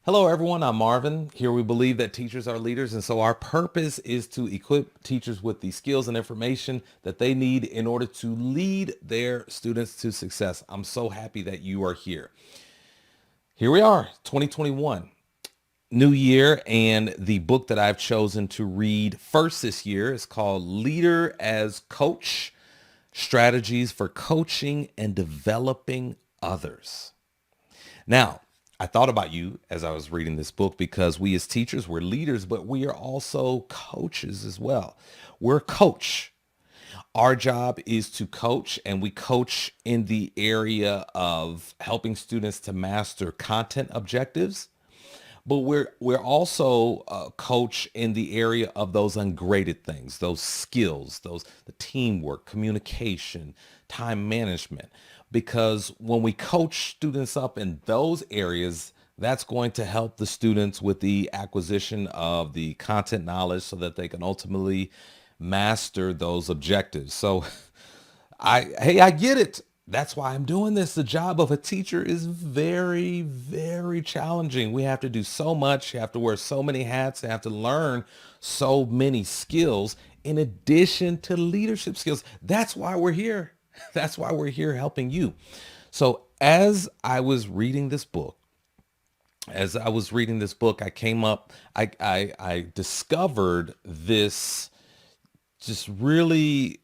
Hello, everyone. I'm Marvin. Here we believe that teachers are leaders. And so our purpose is to equip teachers with the skills and information that they need in order to lead their students to success. I'm so happy that you are here. Here we are, 2021, new year. And the book that I've chosen to read first this year is called Leader as Coach: Strategies for Coaching and Developing Others. Now, I thought about you as I was reading this book because we as teachers, we're leaders, but we are also coaches as well. We're a coach. Our job is to coach, and we coach in the area of helping students to master content objectives. But we're also a coach in the area of those ungraded things, those skills, those the teamwork, communication, time management. Because when we coach students up in those areas, that's going to help the students with the acquisition of the content knowledge so that they can ultimately master those objectives. So I get it. That's why I'm doing this. The job of a teacher is very, very challenging. We have to do so much. You have to wear so many hats. You have to learn so many skills in addition to leadership skills. That's why we're here. That's why we're here helping you. So I came up, I discovered this just really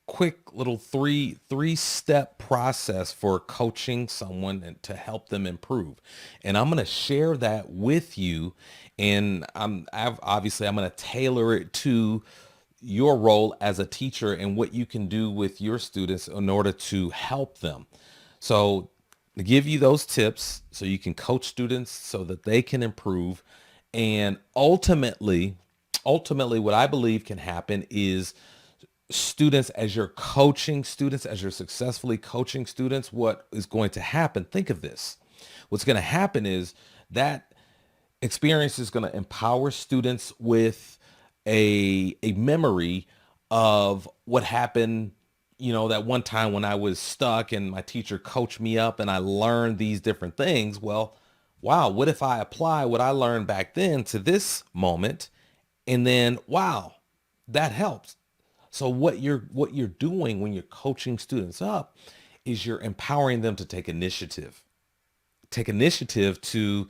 quick little three step process for coaching someone and to help them improve, and I'm going to share that with you. And I'm going to tailor it to your role as a teacher and what you can do with your students in order to help them. So to give you those tips so you can coach students so that they can improve. And ultimately what I believe can happen is students, as you're successfully coaching students, what is going to happen? Think of this. What's going to happen is that experience is going to empower students with a memory of what happened, that one time when I was stuck and my teacher coached me up and I learned these different things. Well, wow, what if I apply what I learned back then to this moment? And then, wow, that helps. So what you're doing when you're coaching students up is you're empowering them to take initiative to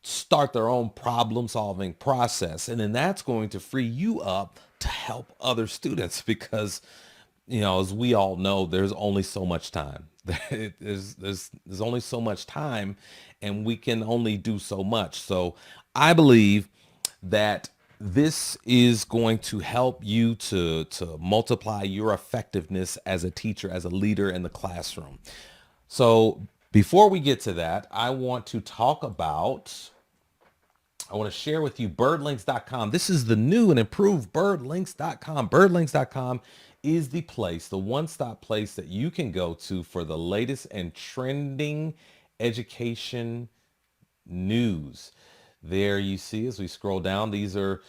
start their own problem solving process. And then that's going to free you up to help other students because, as we all know, there's only so much time. There's only so much time, and we can only do so much. So I believe that this is going to help you to multiply your effectiveness as a teacher, as a leader in the classroom. So before we get to that, I want to share with you birdlinks.com. This is the new and improved birdlinks.com. Birdlinks.com is the one-stop place that you can go to for the latest and trending education news. There you see, as we scroll down, these are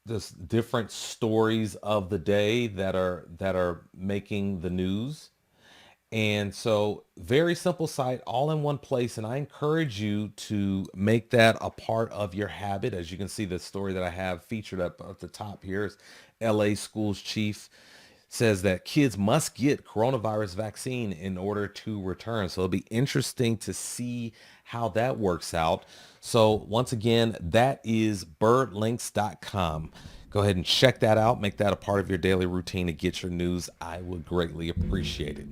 just different stories of the day that are making the news. And so very simple site, all in one place. And I encourage you to make that a part of your habit. As you can see, the story that I have featured up at the top here is LA schools chief says that kids must get coronavirus vaccine in order to return. So it'll be interesting to see how that works out. So once again, that is birdlinks.com. Go ahead and check that out. Make that a part of your daily routine to get your news. I would greatly appreciate it.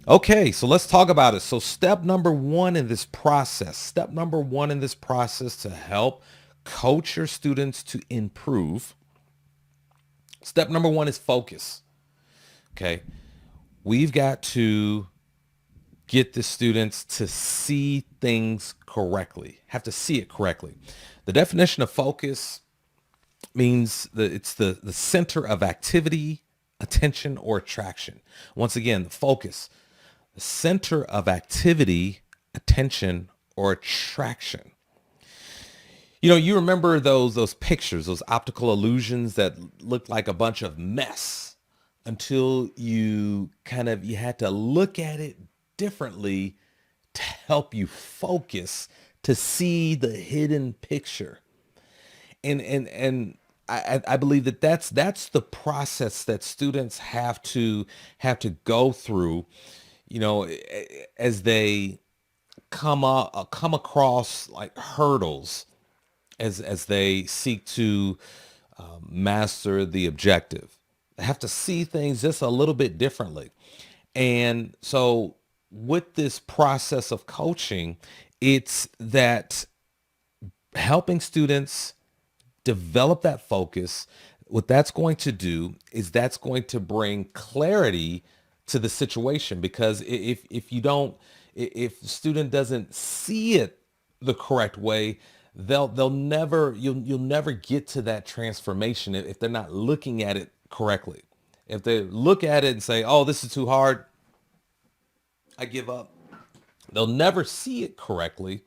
Okay, so let's talk about it. So step number one in this process to help coach your students to improve. Step number one is focus. Okay. We've got to get the students to see things correctly, have to see it correctly. The definition of focus means that it's the center of activity, attention, or attraction. Once again, the focus, the center of activity, attention, or attraction. You remember those pictures, those optical illusions that look like a bunch of mess until you had to look at it differently to help you focus to see the hidden picture. And I believe that that's the process that students have to go through, as they come across like hurdles, as they seek to master the objective. They have to see things just a little bit differently. And so with this process of coaching, it's that helping students develop that focus. What that's going to do is that's going to bring clarity to the situation, because if you don't, if the student doesn't see it the correct way, they'll never, you'll never get to that transformation if they're not looking at it correctly. If they look at it and say, "Oh, this is too hard, I give up," they'll never see it correctly,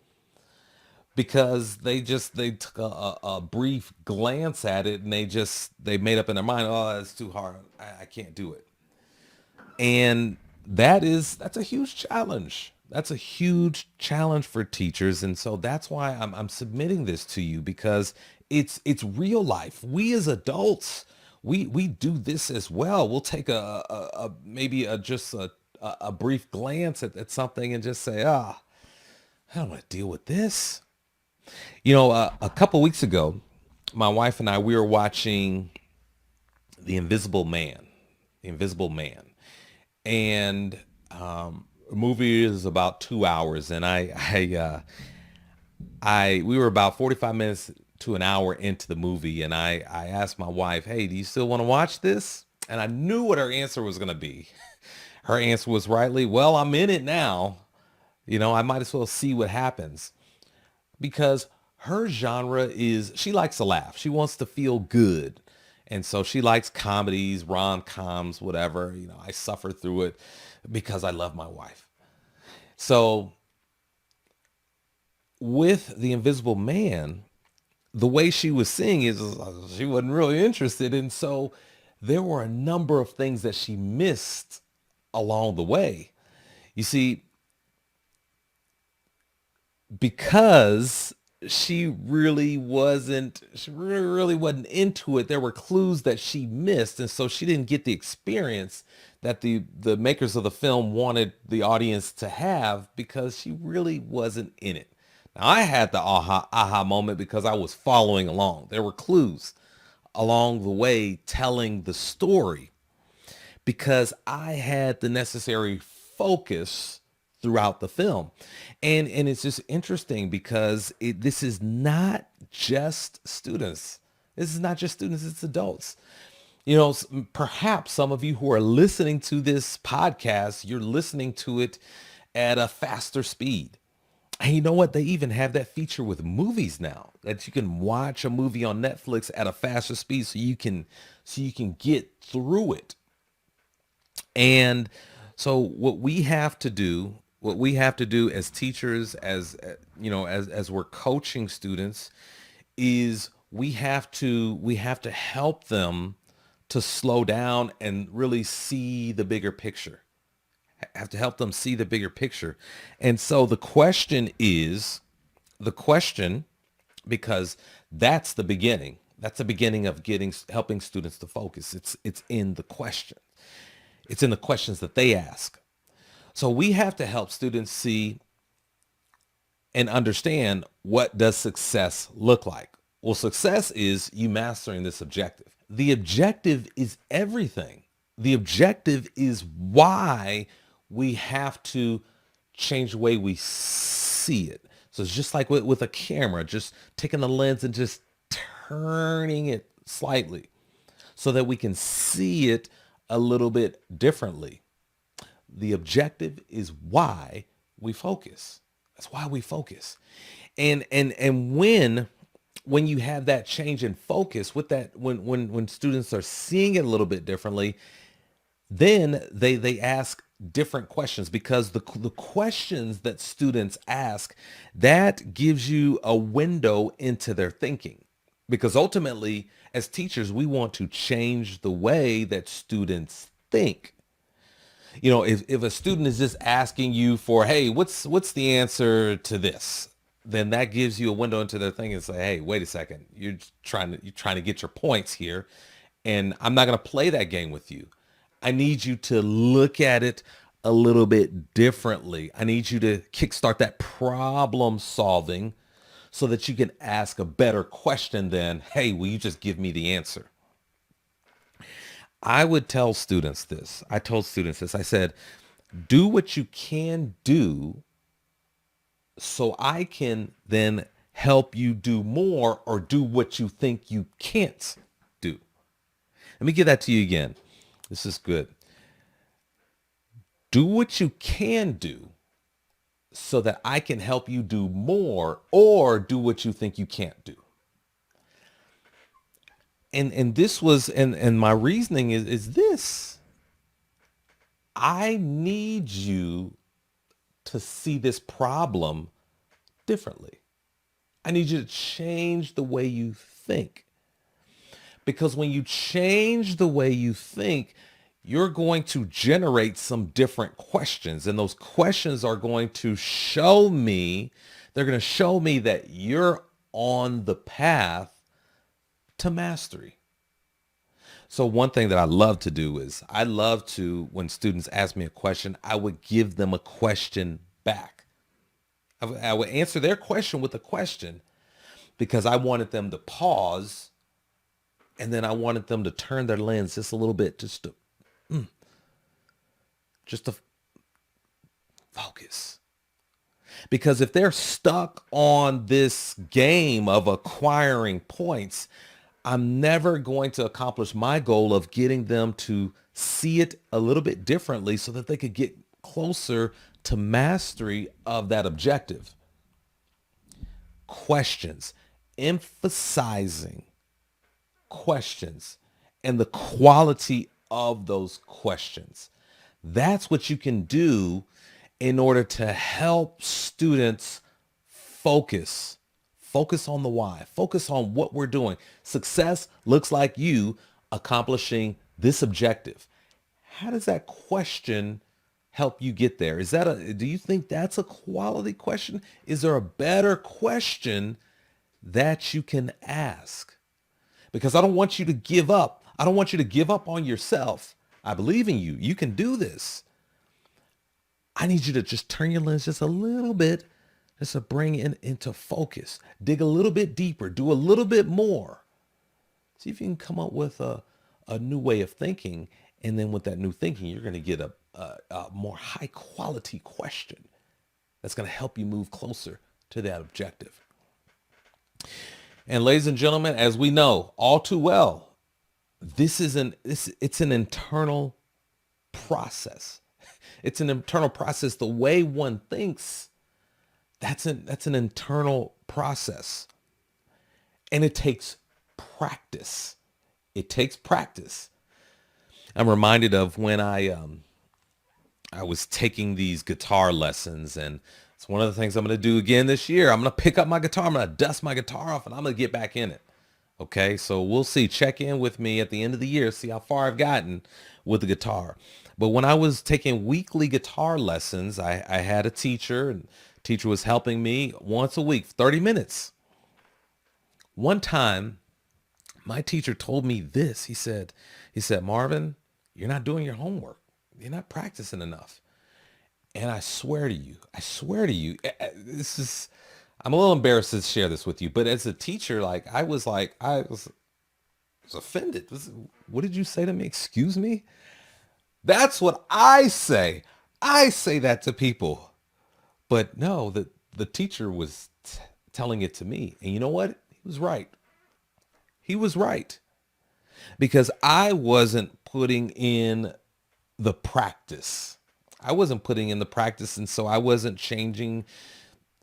because they took a brief glance at it, and they made up in their mind, "Oh, it's too hard, I can't do it." And that's a huge challenge. That's a huge challenge for teachers. And so that's why I'm submitting this to you, because it's real life. We as adults, we do this as well. We'll take maybe just a brief glance at something and just say, I don't want to deal with this. A couple weeks ago, my wife and I, we were watching The Invisible Man. The Invisible Man. And the movie is about 2 hours, and we were about 45 minutes to an hour into the movie, and I asked my wife, "Hey, do you still want to watch this?" And I knew what her answer was going to be. Her answer was rightly, "Well, I'm in it now. I might as well see what happens," because her genre is, she likes to laugh. She wants to feel good. And so she likes comedies, rom-coms, whatever. I suffer through it because I love my wife. So with The Invisible Man, the way she was seeing is she wasn't really interested. And so there were a number of things that she missed along the way. You see, because she really wasn't into it, there were clues that she missed, and so she didn't get the experience that the makers of the film wanted the audience to have, because she really wasn't in it. Now, I had the aha moment because I was following along. There were clues along the way telling the story, because I had the necessary focus throughout the film. And it's just interesting because this is not just students. This is not just students, it's adults. Perhaps some of you who are listening to this podcast, you're listening to it at a faster speed. And you know what? They even have that feature with movies now, that you can watch a movie on Netflix at a faster speed, so you can get through it. And so what we have to do as teachers, as we're coaching students, is we have to help them to slow down and really see the bigger picture. Have to help them see the bigger picture. And so the question, because that's the beginning. That's the beginning of helping students to focus. It's in the question. It's in the questions that they ask. So we have to help students see and understand, what does success look like? Well, success is you mastering this objective. The objective is everything. The objective is why we have to change the way we see it. So it's just like with a camera, just taking the lens and just turning it slightly so that we can see it a little bit differently. The objective is why we focus. That's why we focus. And when you have that change in focus, with that, when students are seeing it a little bit differently, then they ask different questions, because the questions that students ask, that gives you a window into their thinking. Because ultimately, as teachers, we want to change the way that students think. If a student is just asking you for, "Hey, what's the answer to this?" then that gives you a window into their thinking and say, hey, wait a second, you're trying to get your points here, and I'm not going to play that game with you. I need you to look at it a little bit differently. I need you to kickstart that problem solving so that you can ask a better question than, hey, will you just give me the answer? I would tell students this. I told students this. I said, do what you can do so I can then help you do more, or do what you think you can't do. Let me give that to you again. This is good. Do what you can do so that I can help you do more, or do what you think you can't do. And this was, and my reasoning is this. I need you to see this problem differently. I need you to change the way you think. Because when you change the way you think, you're going to generate some different questions. And those questions are going to show me, they're going to show me that you're on the path to mastery. So one thing that I love to do is I love to, when students ask me a question, I would give them a question back. I would answer their question with a question because I wanted them to pause, and then I wanted them to turn their lens just a little bit, just to focus. Because if they're stuck on this game of acquiring points, I'm never going to accomplish my goal of getting them to see it a little bit differently so that they could get closer to mastery of that objective. Questions, emphasizing questions and the quality of those questions. That's what you can do in order to help students focus. Focus on the why. Focus on what we're doing. Success looks like you accomplishing this objective. How does that question help you get there? Do you think that's a quality question? Is there a better question that you can ask? Because I don't want you to give up. I don't want you to give up on yourself. I believe in you. You can do this. I need you to just turn your lens just a little bit, just to bring it into focus. Dig a little bit deeper. Do a little bit more. See if you can come up with a new way of thinking. And then with that new thinking, you're going to get a more high quality question that's going to help you move closer to that objective. And ladies and gentlemen, as we know all too well, it's an internal process. It's an internal process. The way one thinks, that's an internal process. And it takes practice. It takes practice. I'm reminded of when I was taking these guitar lessons, and it's one of the things I'm going to do again this year. I'm going to pick up my guitar. I'm going to dust my guitar off, and I'm going to get back in it. Okay, so we'll see. Check in with me at the end of the year, see how far I've gotten with the guitar. But when I was taking weekly guitar lessons, I had a teacher, and the teacher was helping me once a week, 30 minutes. One time, my teacher told me this. He said, Marvin, you're not doing your homework. You're not practicing enough. And I swear to you, I'm a little embarrassed to share this with you, but as a teacher, I was offended. What did you say to me? Excuse me? That's what I say. I say that to people. But no, the teacher was telling it to me. And you know what? He was right. He was right. Because I wasn't putting in the practice. And so I wasn't changing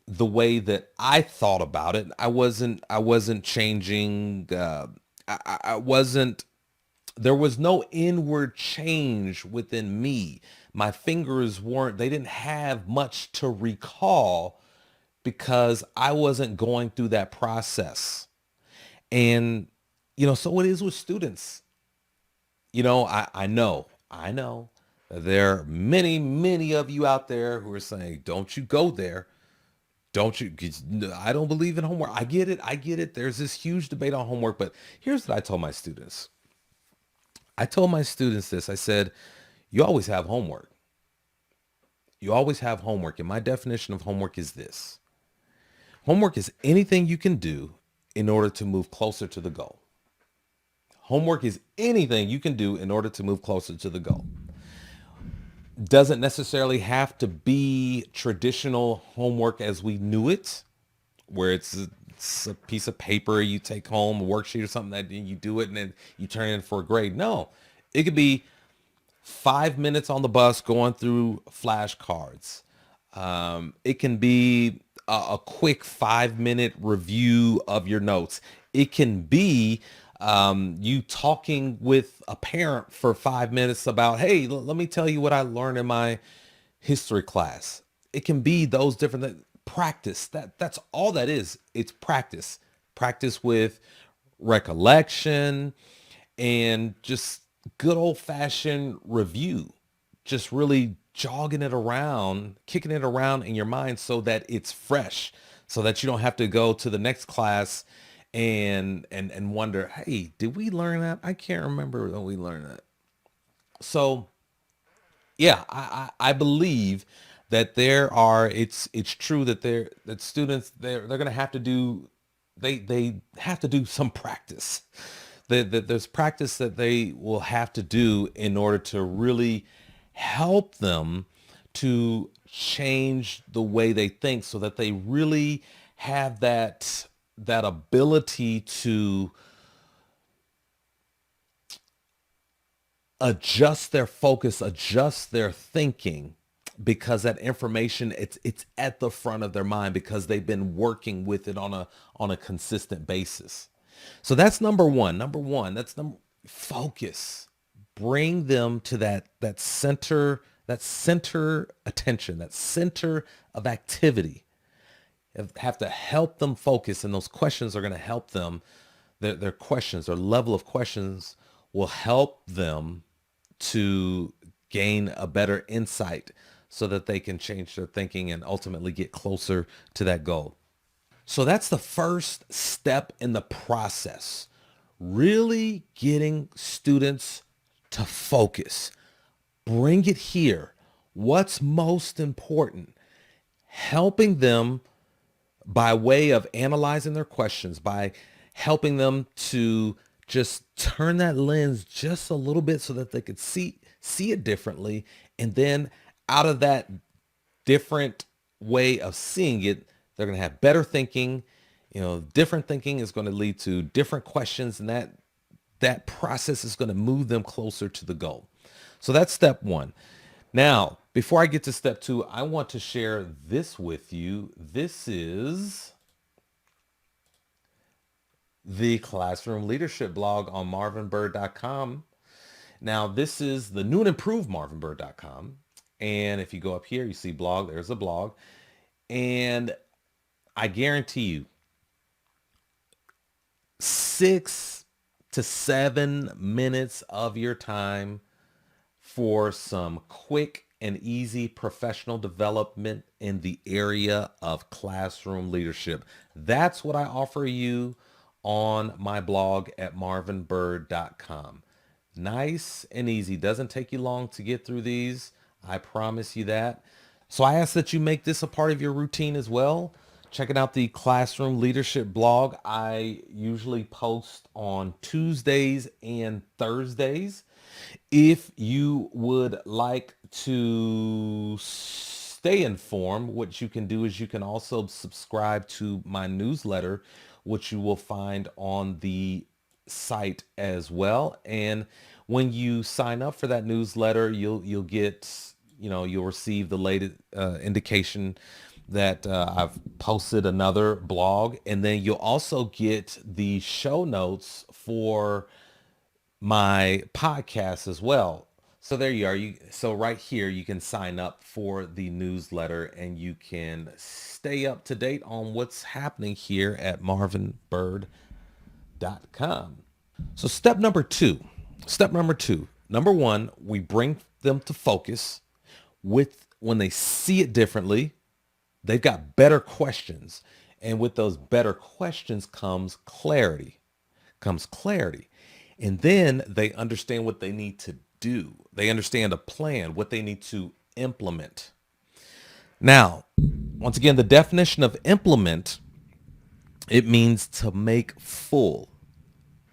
the way that I thought about it. I wasn't changing. I wasn't. There was no inward change within me. My fingers they didn't have much to recall because I wasn't going through that process. And, so it is with students. I know that there are many, many of you out there who are saying, don't you go there. Don't you? I don't believe in homework. I get it. I get it. There's this huge debate on homework, but here's what I told my students. I told my students this. I said, you always have homework. You always have homework. And my definition of homework is this: homework is anything you can do in order to move closer to the goal. Homework is anything you can do in order to move closer to the goal. Doesn't necessarily have to be traditional homework as we knew it, where it's a piece of paper you take home, a worksheet or something that you do it and then you turn it in for a grade. No, it could be 5 minutes on the bus going through flashcards. It can be a quick 5 minute review of your notes. It can be you talking with a parent for 5 minutes about, hey, let me tell you what I learned in my history class. It can be those different practice. That's all that is. It's practice. Practice with recollection and just good old fashioned review. Just really jogging it around, kicking it around in your mind so that it's fresh, so that you don't have to go to the next class and wonder, hey, did we learn that? I can't remember when we learned that. So yeah, I believe that there are, it's true that that students, they're going to have to do, they have to do some practice. There's practice that they will have to do in order to really help them to change the way they think, so that they really have that ability to adjust their focus, adjust their thinking, because that information, it's at the front of their mind because they've been working with it on a consistent basis. So that's number one. Number one, that's number focus. Bring them to that center attention, that center of activity. Have to help them focus, and those questions are going to help them. Their questions, their level of questions will help them to gain a better insight so that they can change their thinking and ultimately get closer to that goal. So that's the first step in the process. Really getting students to focus. Bring it here. What's most important? Helping them by way of analyzing their questions, by helping them to just turn that lens just a little bit so that they could see it differently. And then out of that different way of seeing it, they're going to have better thinking. Different thinking is going to lead to different questions, and that process is going to move them closer to the goal. So that's step one. Now, before I get to step two, I want to share this with you. This is the Classroom Leadership blog on marvinbird.com. Now, this is the new and improved marvinbird.com. And if you go up here, you see blog, there's a blog. And I guarantee you, 6 to 7 minutes of your time for some quick and easy professional development in the area of classroom leadership. That's what I offer you on my blog at marvinbird.com. Nice and easy. Doesn't take you long to get through these. I promise you that. So I ask that you make this a part of your routine as well. Checking out the Classroom Leadership blog. I usually post on Tuesdays and Thursdays. If you would like to stay informed, what you can do is you can also subscribe to my newsletter, which you will find on the site as well. And when you sign up for that newsletter, you'll get, you'll receive the latest indication that I've posted another blog, and then you'll also get the show notes for my podcast as well. So there you are. So right here, you can sign up for the newsletter and you can stay up to date on what's happening here at marvinbird.com. So step number two, number one, we bring them to focus with when they see it differently. They've got better questions. And with those better questions comes clarity. And then they understand what they need to do. They understand a plan, what they need to implement. Now, once again, the definition of implement, it means to make full.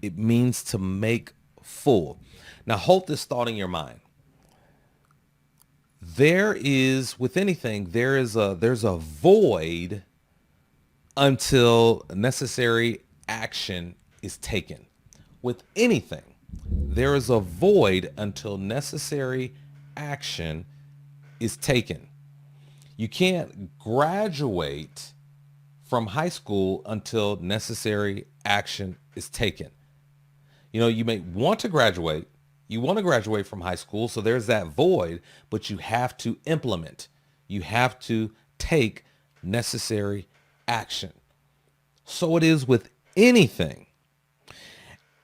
It means to make full. Now, hold this thought in your mind. There is, with anything, there's a void until necessary action is taken. With anything, there is a void until necessary action is taken. You can't graduate from high school until necessary action is taken. You know, you may want to graduate. You want to graduate from high school, so there's that void, but you have to implement. You have to take necessary action. So it is with anything.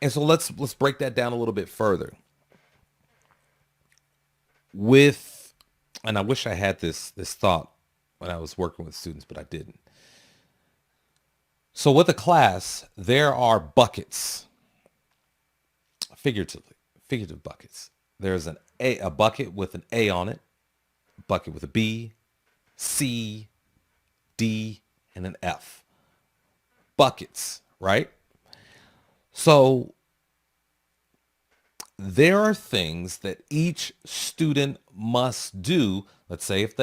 And so let's break that down a little bit further. With, and I wish I had this thought when I was working with students, but I didn't. So with a class, there are buckets, figurative buckets. There's a bucket with an A on it, a bucket with a B, C, D, and an F. Buckets, right? So there are things that each student must do. Let's say if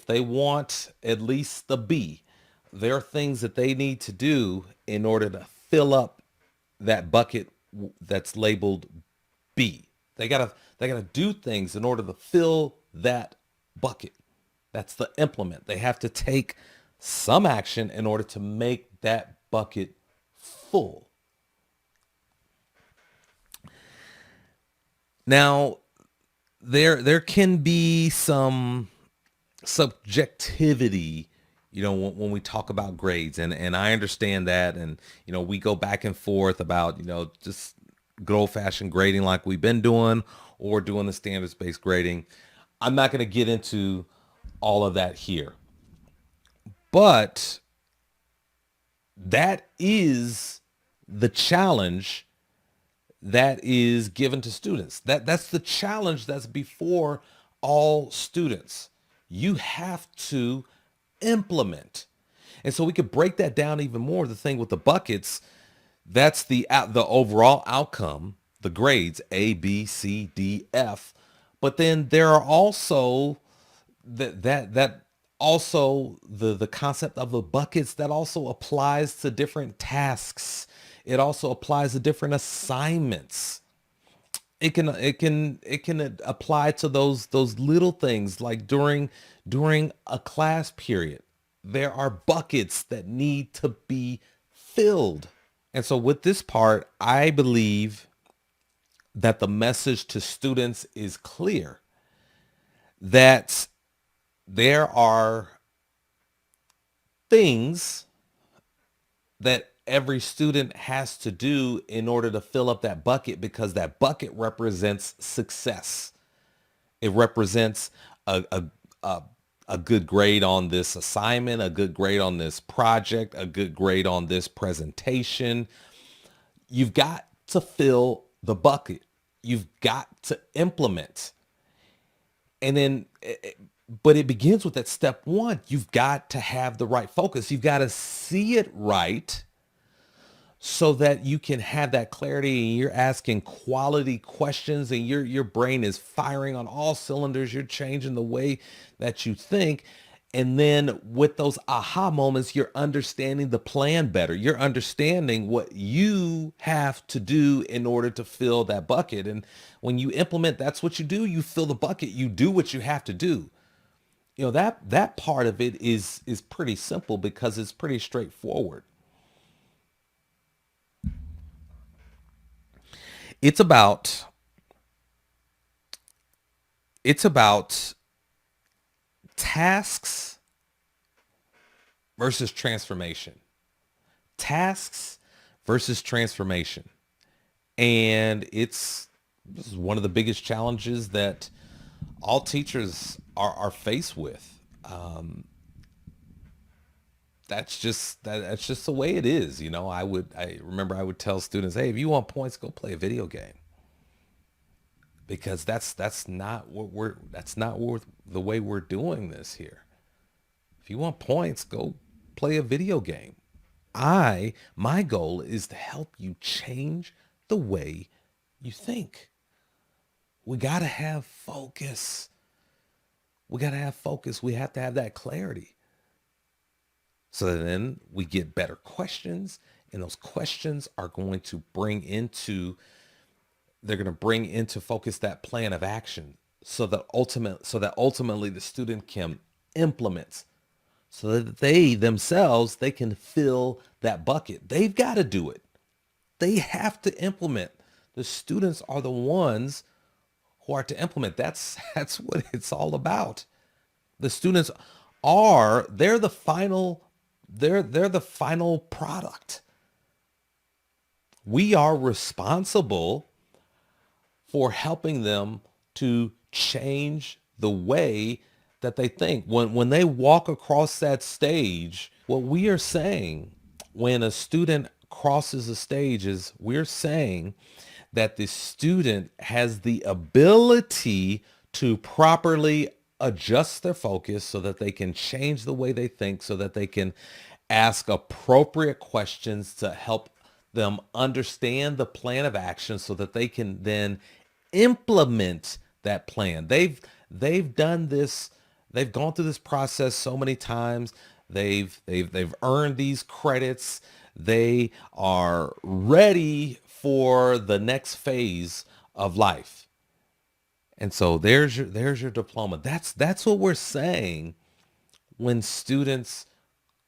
they want at least the B, there are things that they need to do in order to fill up that bucket that's labeled B. They gotta do things in order to fill that bucket. That's the implement. They have to take some action in order to make that bucket full. Now, there can be some subjectivity, you know, when we talk about grades, and I understand that, and you know, we go back and forth about, you know, just good old fashioned grading like we've been doing, or doing the standards based grading. I'm not going to get into all of that here, but that is the challenge that is given to students. That's the challenge that's before all students. You have to implement. And so we could break that down even more. The thing with the buckets, that's the overall outcome, the grades A, B, C, D, F. But then there are also that also the concept of the buckets that also applies to different tasks. It also applies to different assignments. It can apply to those little things like during a class period. There are buckets that need to be filled. And so with this part, I believe that the message to students is clear, that there are things that every student has to do in order to fill up that bucket, because that bucket represents success. It represents a good grade on this assignment, a good grade on this project, a good grade on this presentation. You've got to fill the bucket. You've got to implement. And then, but it begins with that step one. You've got to have the right focus. You've got to see it right so that you can have that clarity, and you're asking quality questions, and your brain is firing on all cylinders. You're changing the way that you think. And then with those aha moments, you're understanding the plan better. You're understanding what you have to do in order to fill that bucket. And when you implement, that's what you do. You fill the bucket. You do what you have to do. You know, that part of it is pretty simple because it's pretty straightforward. It's about it's about tasks versus transformation. Tasks versus transformation. And this is one of the biggest challenges that all teachers are faced with. That's just the way it is. I remember I would tell students, hey, if you want points, go play a video game, because that's not what the way we're doing this here. If you want points, go play a video game. My goal is to help you change the way you think. We got to have focus. We got to have focus. We have to have that clarity. So then we get better questions, and those questions are going to they're going to bring into focus that plan of action, so that ultimately the student can implement, so that they themselves, they can fill that bucket. They've got to do it. They have to implement. The students are the ones who are to implement. That's what it's all about. The students they're the final they're the final product. We are responsible for helping them to change the way that they think. When they walk across that stage, what we are saying when a student crosses a stage is we're saying that the student has the ability to properly adjust their focus so that they can change the way they think, so that they can ask appropriate questions to help them understand the plan of action, so that they can then implement that plan. They've done this. They've gone through this process so many times. They've earned these credits. They are ready for the next phase of life. And so there's your diploma. That's what we're saying when students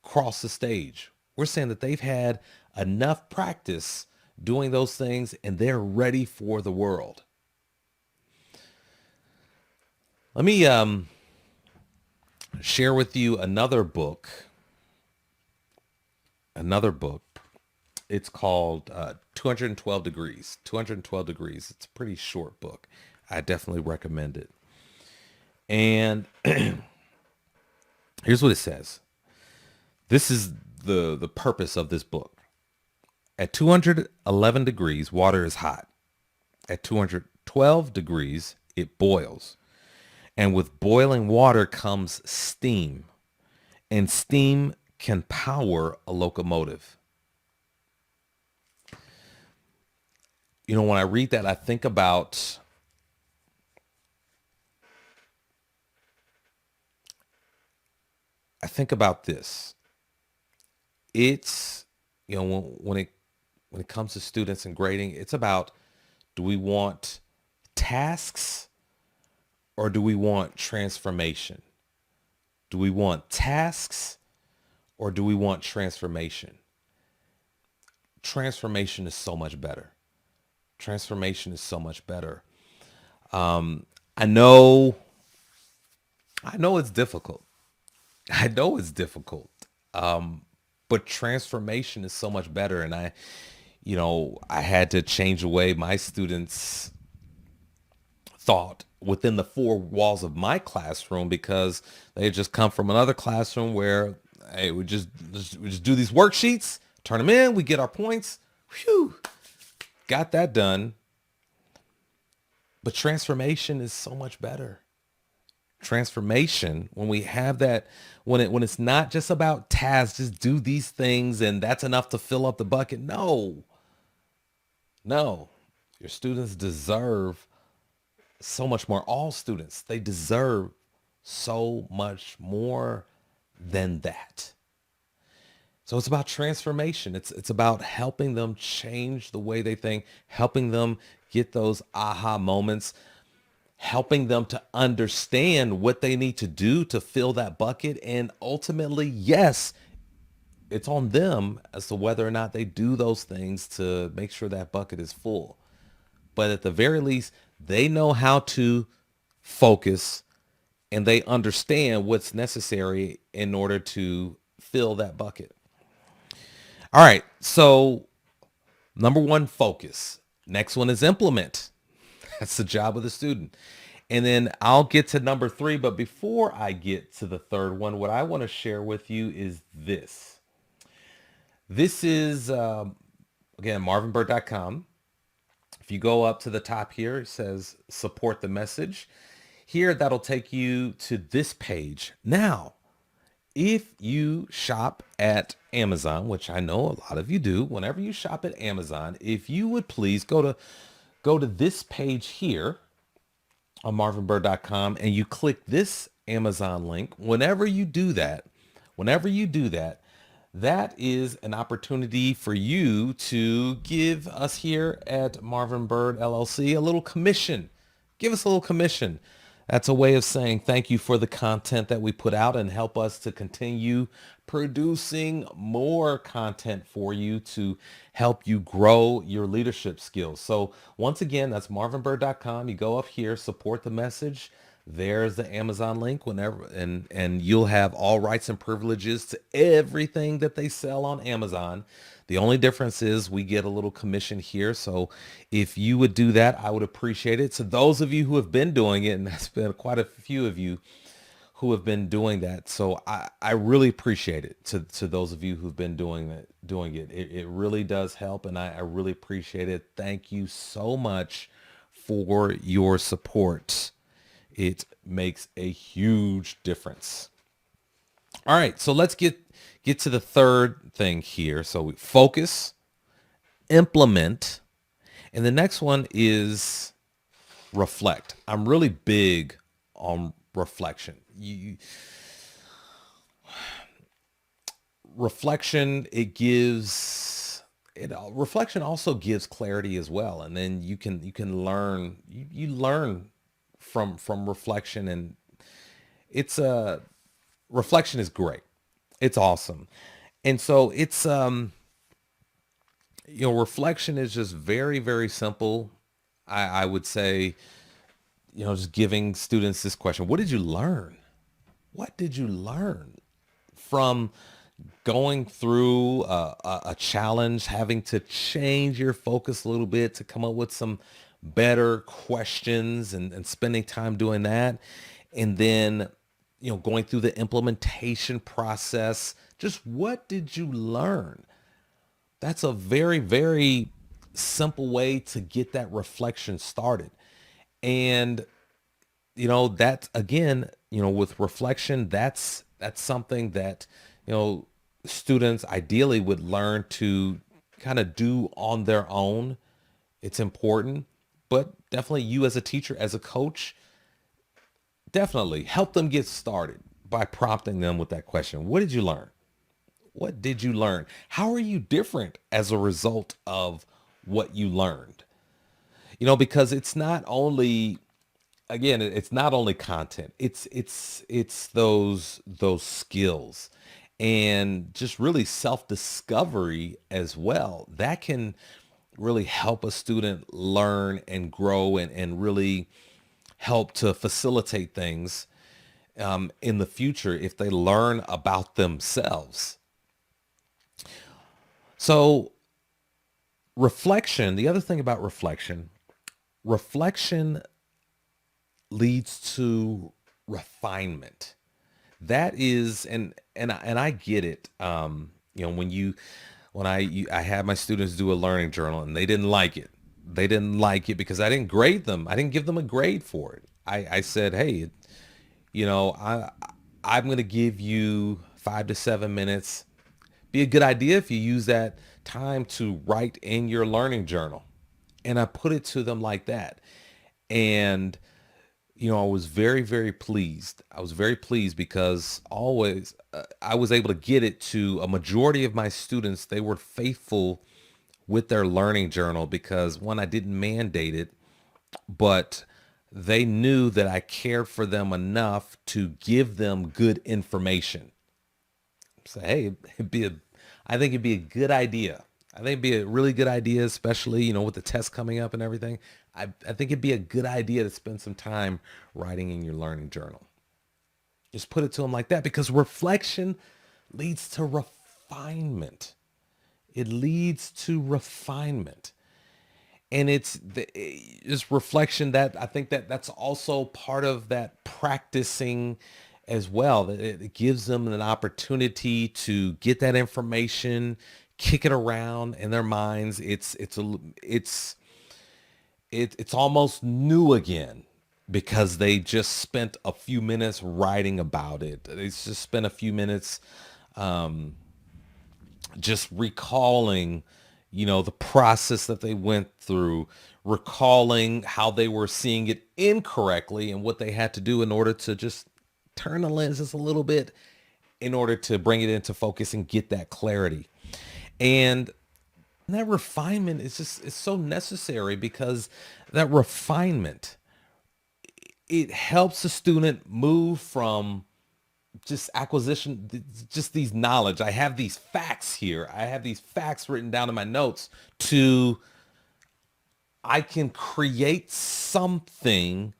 cross the stage. We're saying that they've had enough practice doing those things and they're ready for the world. Let me share with you another book. It's called 212 Degrees. 212 Degrees. It's a pretty short book. I definitely recommend it. And here's what it says. This is the purpose of this book. At 211 degrees, water is hot. At 212 degrees, it boils. And with boiling water comes steam. And steam can power a locomotive. When I read that, I think about this. It's, when it comes to students and grading, it's about, do we want tasks or do we want transformation? Do we want tasks or do we want transformation? Transformation is so much better. Transformation is so much better. I know it's difficult. I know it's difficult. But transformation is so much better. And I had to change the way my students thought within the four walls of my classroom, because they had just come from another classroom where, hey, we just do these worksheets, turn them in, we get our points. Whew, got that done. But transformation is so much better. Transformation, when we have that, when it's not just about tasks, just do these things and that's enough to fill up the bucket. No, your students deserve so much more. All students, they deserve so much more than that. So it's about transformation. It's about helping them change the way they think, helping them get those aha moments, helping them to understand what they need to do to fill that bucket. And ultimately, yes, it's on them as to whether or not they do those things to make sure that bucket is full. But at the very least, they know how to focus and they understand what's necessary in order to fill that bucket. All right. So number one, focus. Next one is implement. That's the job of the student. And then I'll get to number three. But before I get to the third one, what I want to share with you is this. This is, again, marvinbird.com. If you go up to the top here, it says support the message. Here, that'll take you to this page. Now, if you shop at Amazon, which I know a lot of you do, whenever you shop at Amazon, if you would please go to this page here on marvinbird.com and you click this Amazon link. Whenever you do that, that is an opportunity for you to give us here at Marvin Bird LLC a little commission. Give us a little commission. That's a way of saying thank you for the content that we put out and help us to continue producing more content for you to help you grow your leadership skills. So once again, that's marvinbird.com. You go up here, support the message. There's the Amazon link whenever and you'll have all rights and privileges to everything that they sell on Amazon. The only difference is we get a little commission here. So if you would do that, I would appreciate it. So those of you who have been doing it, and that's been quite a few of you who have been doing that. So I really appreciate it to those of you who've been doing it. It really does help. And I really appreciate it. Thank you so much for your support. It makes a huge difference. All right, so let's get to the third thing here. So we focus, implement, and the next one is reflect. I'm really big on reflection. Reflection also gives clarity as well, and then you can learn. You learn from reflection, and it's reflection is great. It's awesome. And so it's reflection is just very, very simple. I would say, just giving students this question: what did you learn? What did you learn from going through a challenge, having to change your focus a little bit to come up with some better questions, and spending time doing that, and then going through the implementation process? Just what did you learn? That's a very, very simple way to get that reflection started. And that again, with reflection, that's something that students ideally would learn to kind of do on their own. It's important, but definitely you as a teacher, as a coach, definitely help them get started by prompting them with that question. What did you learn? What did you learn? How are you different as a result of what you learned? Because it's not only, again, it's not only content. It's those skills and just really self-discovery as well. That can really help a student learn and grow, and really help to facilitate things in the future if they learn about themselves. So reflection, the other thing about reflection leads to refinement. That is, and I get it. When I had my students do a learning journal and they didn't like it. They didn't like it because I didn't grade them. I didn't give them a grade for it. I said, hey, I'm going to give you 5 to 7 minutes. Be a good idea if you use that time to write in your learning journal. And I put it to them like that. And, I was very, very pleased. I was very pleased because always I was able to get it to a majority of my students. They were faithful with their learning journal because, one, I didn't mandate it, but they knew that I cared for them enough to give them good information. So, hey, I think it'd be a good idea. I think it'd be a really good idea, especially, with the test coming up and everything. I think it'd be a good idea to spend some time writing in your learning journal. Just put it to them like that, because reflection leads to refinement. It leads to refinement. And it's reflection that I think that that's also part of that practicing as well. That it gives them an opportunity to get that information, kick it around in their minds. It's almost new again because they just spent a few minutes writing about it. They just spent a few minutes just recalling, the process that they went through, recalling how they were seeing it incorrectly and what they had to do in order to just turn the lens just a little bit in order to bring it into focus and get that clarity. And that refinement is just, it's so necessary because that refinement, it helps the student move from just acquisition, just these knowledge. I have these facts here. I have these facts written down in my notes to, I can create something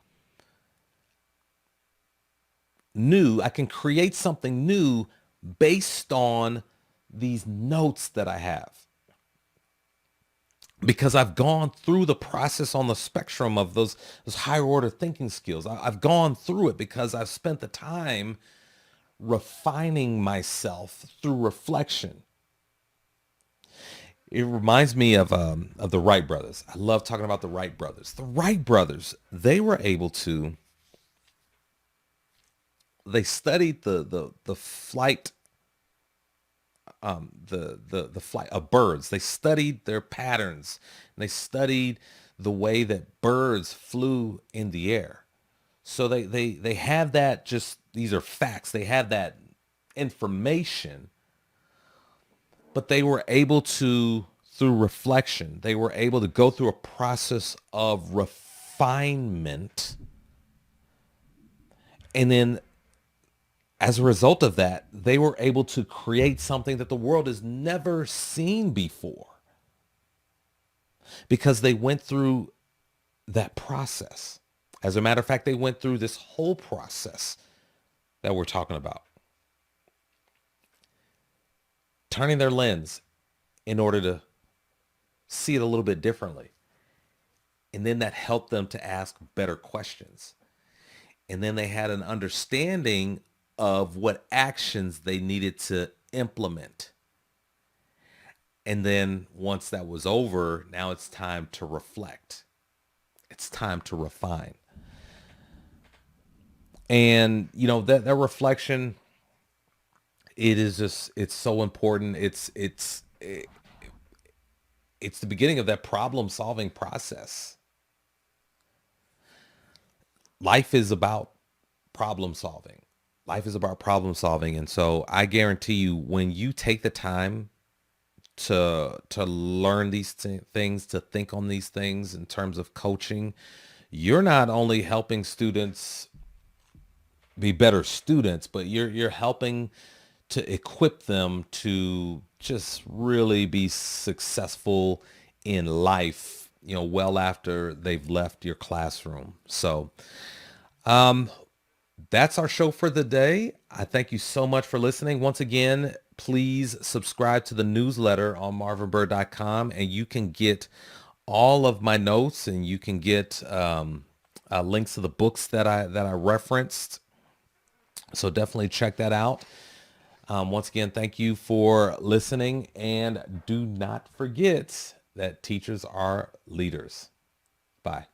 new. I can create something new based on these notes that I have because I've gone through the process on the spectrum of those higher order thinking skills. I've gone through it because I've spent the time refining myself through reflection. It reminds me of the Wright brothers. I love talking about the Wright brothers. The Wright brothers, they were able to. They studied the flight, the flight of birds. They studied their patterns. And they studied the way that birds flew in the air. So they have that. Just these are facts. They have that information, but they were able to, through reflection, they were able to go through a process of refinement. And then as a result of that, they were able to create something that the world has never seen before because they went through that process. As a matter of fact, they went through this whole process that we're talking about, turning their lens in order to see it a little bit differently. And then that helped them to ask better questions. And then they had an understanding of what actions they needed to implement. And then once that was over, now it's time to reflect. It's time to refine. And, that reflection, it's so important. It's the beginning of that problem solving process. Life is about problem solving. Life is about problem solving. And so I guarantee you, when you take the time to learn these things, to think on these things in terms of coaching, you're not only helping students be better students, but you're helping to equip them to just really be successful in life, well after they've left your classroom. So that's our show for the day. I thank you so much for listening. Once again, please subscribe to the newsletter on marvinbird.com, and you can get all of my notes, and you can get links to the books that I referenced. So definitely check that out. Once again, thank you for listening, and do not forget that teachers are leaders. Bye.